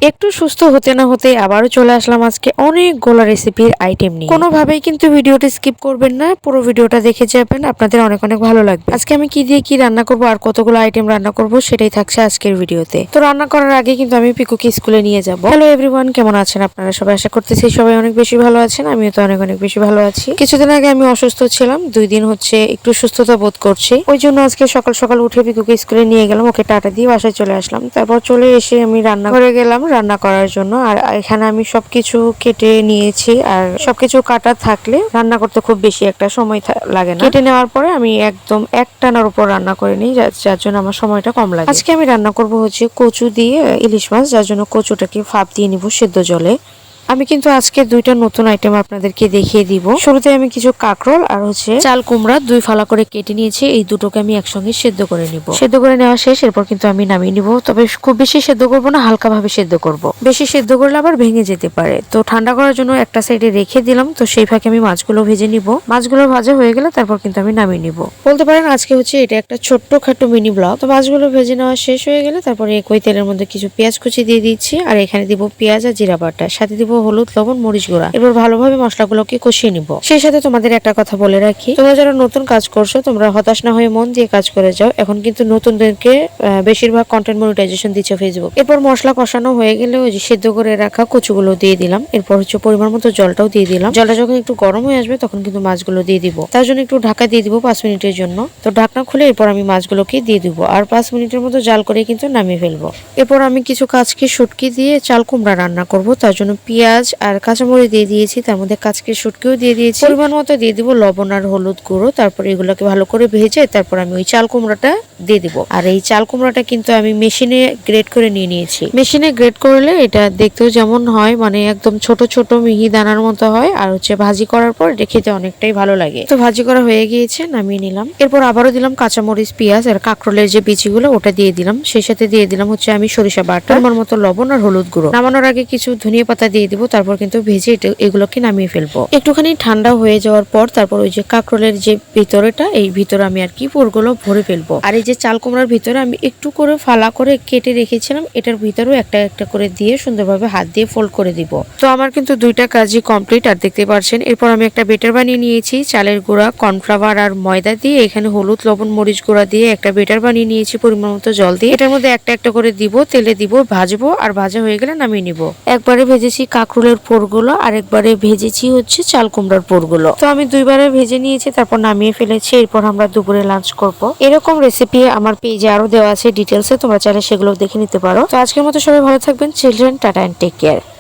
একটু সুস্থ হতে না হতে আবারও চলে আসলাম আজকে অনেকগুলো রেসিপির আইটেম নিয়ে। কোনোভাবেই কিন্তু ভিডিওটি স্কিপ করবেন না, পুরো ভিডিওটা দেখে যাবেন, আপনাদের অনেক অনেক ভালো লাগবে। আজকে আমি কি দিয়ে কি রান্না করব আর কতগুলো আইটেম রান্না করব সেটাই থাকছে আজকের ভিডিওতে। তো রান্না করার আগে কিন্তু আমি পিকুকে স্কুলে নিয়ে যাব। হ্যালো এভরিওয়ান, কেমন আছেন আপনারা সবাই? আশা করতেছি সবাই অনেক বেশি ভালো আছেন, আমিও তো অনেক অনেক বেশি ভালো আছি। কিছুদিন আগে আমি অসুস্থ ছিলাম, 2 দিন হচ্ছে একটু সুস্থতা বোধ করছি, ওই জন্য আজকে সকাল সকাল উঠে পিকুকে স্কুলে নিয়ে গেলাম, ওকে টাটা দিয়ে বাসায় চলে আসলাম। তারপর চলে এসে আমি রান্না করে গেলাম রান্না করার জন্য। আর এখানে আমি সবকিছু কেটে নিয়েছি, আর সবকিছু কাটা থাকলে রান্না করতে খুব বেশি একটা সময় লাগে না। কেটে নেওয়ার পরে আমি একদম একটানার উপর রান্না করে নিই, যার জন্য আমার সময়টা কম লাগে। আজকে আমি রান্না করব হচ্ছে কচু দিয়ে ইলিশ মাছ, যার জন্য কচুটাকে ফাঁপ দিয়ে নিব সেদ্ধ জলে। আমি কিন্তু আজকে 2টা নতুন আইটেম আপনাদেরকে দেখিয়ে দিব। শুরুতে আমি কিছু কাঁকরোল আর হচ্ছে চাল কুমড়া 2 ফালা করে কেটে নিয়েছি, এই দুটোকে আমি একসঙ্গে সেদ্ধ করে নিব। সেদ্ধ করে নেওয়া শেষ, এরপর কিন্তু আমি নামিয়ে নিব। তবে খুব বেশি সেদ্ধ করব না, হালকা ভাবে সেদ্ধ করব। বেশি সেদ্ধ করলে আবার ভেঙে যেতে পারে। তো ঠান্ডা করার জন্য একটা সাইডে রেখে দিলাম। তো সেই ফাঁকে আমি মাছগুলো ভেজে নিব। মাছগুলো ভাজা হয়ে গেলে তারপর কিন্তু আমি নামিয়ে নিব। বলতে পারেন আজকে হচ্ছে এটা একটা ছোট্ট খাটো মিনি ব্লগ। তো মাছগুলো ভেজে নেওয়া শেষ হয়ে গেলে তারপরে একই তেলের মধ্যে কিছু পেঁয়াজ কুচি দিয়ে দিচ্ছি, আর এখানে দিব পেঁয়াজ আর জিরা বাটা, সাথে দিব হলুদ, লবণ, মরিচ গুঁড়া। এবার ভালোভাবে মশলাগুলোকে কষিয়ে নিব। সেই সাথে তোমাদের একটা কথা বলে রাখি, তোমরা যারা নতুন কাজ করছো তোমরা হতাশ না হয়ে মন দিয়ে কাজ করে যাও। এখন কিন্তু নতুনদেরকে বেশিরভাগ কন্টেন্ট মনিটাইজেশন দিচ্ছে ফেসবুক। এরপর মশলা কষানো হয়ে গেলে ওই যে সেদ্ধ করে রাখা কচুগুলো দিয়ে দিলাম। এরপর হচ্ছে পরিমাণ মতো জলটাও দিয়ে দিলাম। জলটা যখন একটু গরম হয়ে আসবে তখন কিন্তু মাছগুলো দিয়ে দিব। তার জন্য একটু ঢাকা দিয়ে দিব 5 মিনিটের জন্য। তো ঢাকনা খুলে এরপর আমি মাছগুলোকে দিয়ে দিব, আর 5 মিনিটের মতো জাল করে কিন্তু নামিয়ে ফেলবো। এরপর আমি কিছু কাঁচকি শুটকি দিয়ে চাল কুমড়া রান্না করব। তার জন্য পেঁয়াজ আর কাঁচামরিচ দিয়ে দিয়েছি, তার মধ্যে কাঁচকি শুটকিও দিয়ে দিয়েছি। পরিমাণ মতো দিয়ে দিব লবণ আর হলুদ গুঁড়ো। তারপর এগুলোকে ভালো করে ভেজে তারপর আমি ওই চাল কুমড়াটা দিয়ে দিব। আর এই চাল কুমড়াটা কিন্তু আমি মেশিনে গ্রেড করে নিয়ে নিয়েছি। মেশিনে গ্রেড করলে এটা দেখতেও যেমন হয়, মানে একদম ছোট ছোট মিহি দানার মতো হয়, আর হচ্ছে ভাজি করার পর এটা খেতে অনেকটাই ভালো লাগে। তো ভাজি করা হয়ে গিয়েছে, নামিয়ে নিলাম। এরপর আবারও দিলাম কাঁচামরিচ, পেঁয়াজ আর কাঁকরোলের যে বিচিগুলো ওটা দিয়ে দিলাম। সেই সাথে দিয়ে দিলাম হচ্ছে আমি সরিষা বাটা, আমার মতো লবণ আর হলুদ গুঁড়ো। নামানোর আগে কিছু ধনিয়া পাতা দিয়ে দিব। তারপর কিন্তু ভেজে এগুলোকে নামিয়ে ফেলবো। একটুখানি ঠান্ডা হয়ে যাওয়ার পর তারপর ওই যে কাঁকরোলের যে ভিতরেটা, এই ভিতরে আমি আর কি পুরগুলো ভরে ফেলবো। আর এই যে চাল কুমড়ার ভিতরে আমি একটু করে ফালা করে কেটে রেখেছিলাম, এটার ভিতরেও একটা একটা করে দিয়ে সুন্দরভাবে হাত দিয়ে ফোল্ড করে দিব। তো আমার কিন্তু 2টা কাজই কমপ্লিট, আর দেখতে পাচ্ছেন। এরপর আমি একটা বেটার বানিয়ে নিয়েছি চালের গুঁড়া, কর্নফ্লাওয়ার আর ময়দা দিয়ে। এখানে হলুদ, লবণ, মরিচ গুঁড়া দিয়ে একটা বেটার বানিয়ে নিয়েছি পরিমাণ মতো জল দিয়ে। এটার মধ্যে একটা একটা করে দিব, তেলে দিব, ভাজবো, আর ভাজা হয়ে গেলে নামিয়ে নিব। একবারে ভেজেছি কাঁকরোলের পোরগুলো, আর একবারে ভেজেছি হচ্ছে চাল কুমড়ার পোরগুলো। তো আমি 2বারে ভেজে নিয়েছি, তারপর নামিয়ে ফেলেছি। এরপর আমরা দুপুরে লাঞ্চ করব। এরকম রেসিপি আমার পেজে আরো দেওয়া আছে ডিটেলসে, তোমরা চাইলে সেগুলো দেখে নিতে পারো। তো আজকের মতো সবাই ভালো থাকবেন। Children, tata and take care.